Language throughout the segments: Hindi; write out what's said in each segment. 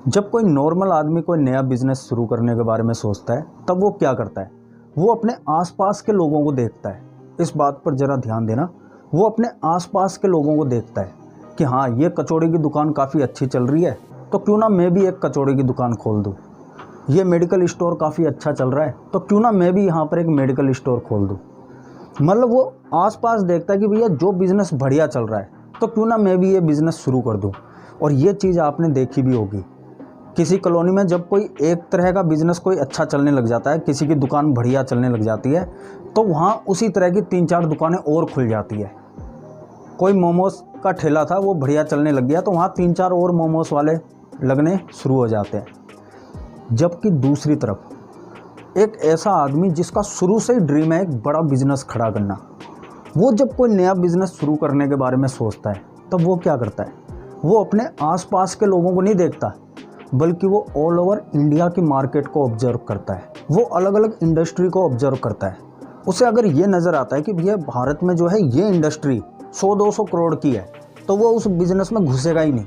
जब कोई नॉर्मल आदमी कोई नया बिजनेस शुरू करने के बारे में सोचता है, तब वो क्या करता है? वो अपने आसपास के लोगों को देखता है। इस बात पर ज़रा ध्यान देना। वो अपने आसपास के लोगों को देखता है कि हाँ, ये कचौड़ी की दुकान काफ़ी अच्छी चल रही है, तो क्यों ना मैं भी एक कचौड़ी की दुकान खोल दूँ। ये मेडिकल स्टोर काफ़ी अच्छा चल रहा है, तो क्यों ना मैं भी यहाँ पर एक मेडिकल स्टोर खोल दूँ। मतलब वो आसपास देखता है कि भैया जो बिज़नेस बढ़िया चल रहा है, तो क्यों ना मैं भी ये बिज़नेस शुरू कर दूँ। और ये चीज़ आपने देखी भी होगी, किसी कॉलोनी में जब कोई एक तरह का बिज़नेस कोई अच्छा चलने लग जाता है, किसी की दुकान बढ़िया चलने लग जाती है, तो वहाँ उसी तरह की 3-4 दुकानें और खुल जाती है। कोई मोमोज़ का ठेला था, वो बढ़िया चलने लग गया, तो वहाँ 3-4 और मोमोज़ वाले लगने शुरू हो जाते हैं। जबकि दूसरी तरफ एक ऐसा आदमी जिसका शुरू से ही ड्रीम है एक बड़ा बिज़नेस खड़ा करना, वो जब कोई नया बिज़नेस शुरू करने के बारे में सोचता है, तब वो क्या करता है? वो अपने आसपास के लोगों को नहीं देखता, बल्कि वो ऑल ओवर इंडिया की मार्केट को ऑब्जर्व करता है। वो अलग अलग इंडस्ट्री को ऑब्जर्व करता है। उसे अगर ये नज़र आता है कि भैया भारत में जो है ये इंडस्ट्री 100-200 करोड़ की है, तो वो उस बिज़नेस में घुसेगा ही नहीं,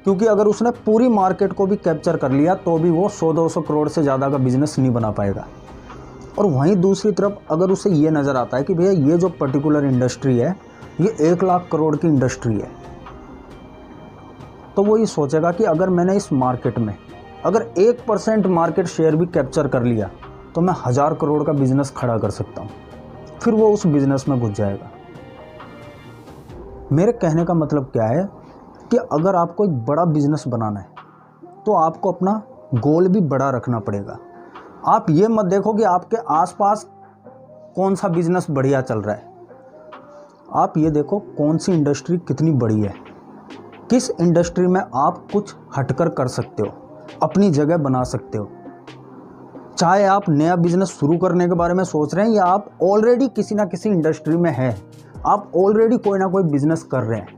क्योंकि अगर उसने पूरी मार्केट को भी कैप्चर कर लिया तो भी वो 100-200 करोड़ से ज़्यादा का बिज़नेस नहीं बना पाएगा। और वहीं दूसरी तरफ अगर उसे ये नज़र आता है कि भैया ये जो पर्टिकुलर इंडस्ट्री है ये 1 लाख करोड़ की इंडस्ट्री है, तो वो ये सोचेगा कि अगर मैंने इस मार्केट में अगर 1% मार्केट शेयर भी कैप्चर कर लिया तो मैं 1000 करोड़ का बिज़नेस खड़ा कर सकता हूँ। फिर वो उस बिज़नेस में घुस जाएगा। मेरे कहने का मतलब क्या है कि अगर आपको एक बड़ा बिज़नेस बनाना है तो आपको अपना गोल भी बड़ा रखना पड़ेगा। आप ये मत देखो कि आपके आसपास कौन सा बिज़नेस बढ़िया चल रहा है, आप ये देखो कौन सी इंडस्ट्री कितनी बड़ी है, किस इंडस्ट्री में आप कुछ हटकर कर सकते हो, अपनी जगह बना सकते हो। चाहे आप नया बिज़नेस शुरू करने के बारे में सोच रहे हैं या आप ऑलरेडी किसी ना किसी इंडस्ट्री में हैं, आप ऑलरेडी कोई ना कोई बिज़नेस कर रहे हैं,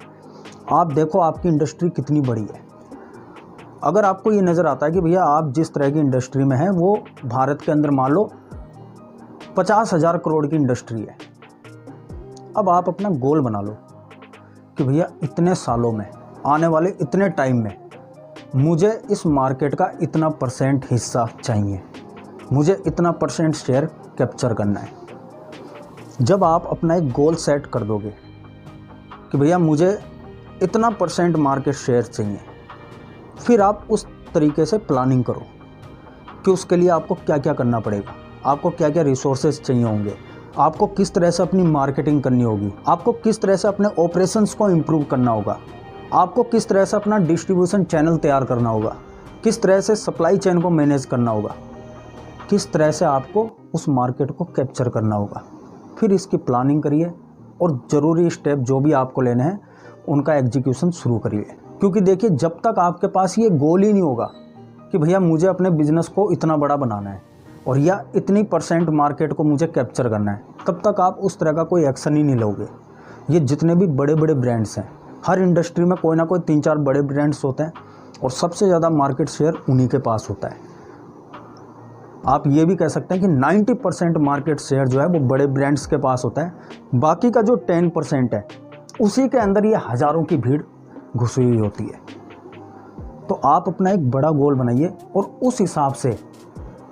आप देखो आपकी इंडस्ट्री कितनी बड़ी है। अगर आपको ये नज़र आता है कि भैया आप जिस तरह की इंडस्ट्री में हैं वो भारत के अंदर मान लो 50,000 करोड़ की इंडस्ट्री है, अब आप अपना गोल बना लो कि भैया इतने सालों में, आने वाले इतने टाइम में मुझे इस मार्केट का इतना % हिस्सा चाहिए, मुझे इतना % शेयर कैप्चर करना है। जब आप अपना एक गोल सेट कर दोगे कि भैया मुझे इतना % मार्केट शेयर चाहिए, फिर आप उस तरीके से प्लानिंग करो कि उसके लिए आपको क्या क्या करना पड़ेगा, आपको क्या क्या रिसोर्सेज चाहिए होंगे, आपको किस तरह से अपनी मार्केटिंग करनी होगी, आपको किस तरह से अपने ऑपरेशंस को इम्प्रूव करना होगा, आपको किस तरह से अपना डिस्ट्रीब्यूशन चैनल तैयार करना होगा, किस तरह से सप्लाई चेन को मैनेज करना होगा, किस तरह से आपको उस मार्केट को कैप्चर करना होगा। फिर इसकी प्लानिंग करिए और ज़रूरी स्टेप जो भी आपको लेने हैं उनका एग्जीक्यूशन शुरू करिए। क्योंकि देखिए, जब तक आपके पास ये गोल ही नहीं होगा कि भैया मुझे अपने बिज़नेस को इतना बड़ा बनाना है और या इतनी % मार्केट को मुझे कैप्चर करना है, तब तक आप उस तरह का कोई एक्शन ही नहीं लोगे। ये जितने भी बड़े बड़े ब्रांड्स हैं, हर इंडस्ट्री में कोई ना कोई 3-4 बड़े ब्रांड्स होते हैं और सबसे ज़्यादा मार्केट शेयर उन्हीं के पास होता है। आप ये भी कह सकते हैं कि 90% मार्केट शेयर जो है वो बड़े ब्रांड्स के पास होता है, बाकी का जो 10% है उसी के अंदर ये हज़ारों की भीड़ घुसी हुई होती है। तो आप अपना एक बड़ा गोल बनाइए और उस हिसाब से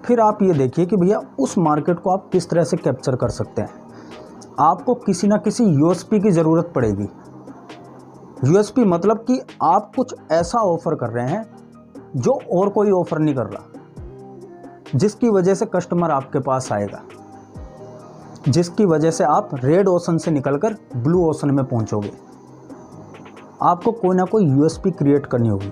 फिर आप ये देखिए कि भैया उस मार्केट को आप किस तरह से कैप्चर कर सकते हैं। आपको किसी ना किसी यूएसपी की ज़रूरत पड़ेगी। यूएसपी मतलब कि आप कुछ ऐसा ऑफ़र कर रहे हैं जो और कोई ऑफ़र नहीं कर रहा, जिसकी वजह से कस्टमर आपके पास आएगा, जिसकी वजह से आप रेड ओशन से निकलकर ब्लू ओशन में पहुंचोगे। आपको कोई ना कोई यूएसपी क्रिएट करनी होगी।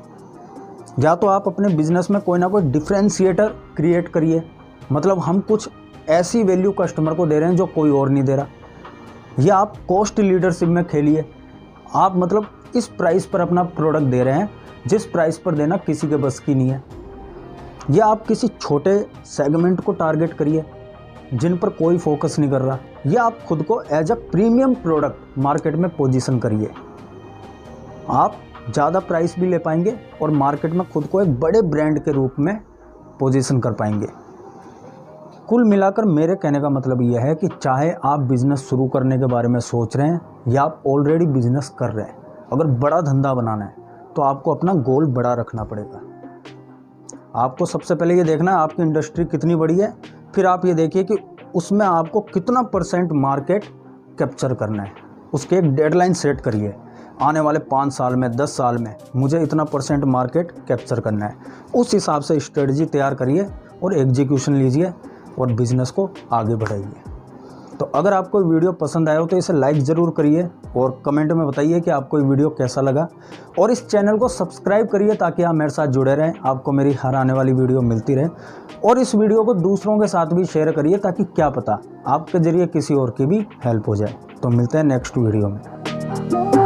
या तो आप अपने बिजनेस में कोई ना कोई डिफरेंशिएटर क्रिएट करिए, मतलब हम कुछ ऐसी वैल्यू कस्टमर को दे रहे हैं जो कोई और नहीं दे रहा। या आप कॉस्ट लीडरशिप में खेलिए, आप मतलब इस प्राइस पर अपना प्रोडक्ट दे रहे हैं जिस प्राइस पर देना किसी के बस की नहीं है। या आप किसी छोटे सेगमेंट को टारगेट करिए जिन पर कोई फोकस नहीं कर रहा। या आप खुद को as a premium product market में पोजीशन करिए। आप ज़्यादा प्राइस भी ले पाएंगे और मार्केट में खुद को एक बड़े ब्रांड के रूप में पोजीशन कर पाएंगे। कुल मिलाकर मेरे कहने का मतलब यह है कि चाहे आप बिज़नेस शुरू करने के बारे में सोच रहे हैं या आप ऑलरेडी बिज़नेस कर रहे हैं, अगर बड़ा धंधा बनाना है तो आपको अपना गोल बड़ा रखना पड़ेगा। आपको सबसे पहले ये देखना है आपकी इंडस्ट्री कितनी बड़ी है, फिर आप ये देखिए कि उसमें आपको कितना % मार्केट कैप्चर करना है। उसके एक डेडलाइन सेट करिए, आने वाले 5 साल में 10 साल में मुझे इतना % मार्केट कैप्चर करना है। उस हिसाब से स्ट्रेटजी तैयार करिए और एग्जीक्यूशन लीजिए और बिज़नेस को आगे बढ़ाइए। तो अगर आपको वीडियो पसंद आया हो तो इसे लाइक ज़रूर करिए और कमेंट में बताइए कि आपको ये वीडियो कैसा लगा, और इस चैनल को सब्सक्राइब करिए ताकि आप मेरे साथ जुड़े रहें, आपको मेरी हर आने वाली वीडियो मिलती रहे। और इस वीडियो को दूसरों के साथ भी शेयर करिए ताकि क्या पता आपके ज़रिए किसी और की भी हेल्प हो जाए। तो मिलते हैं नेक्स्ट वीडियो में।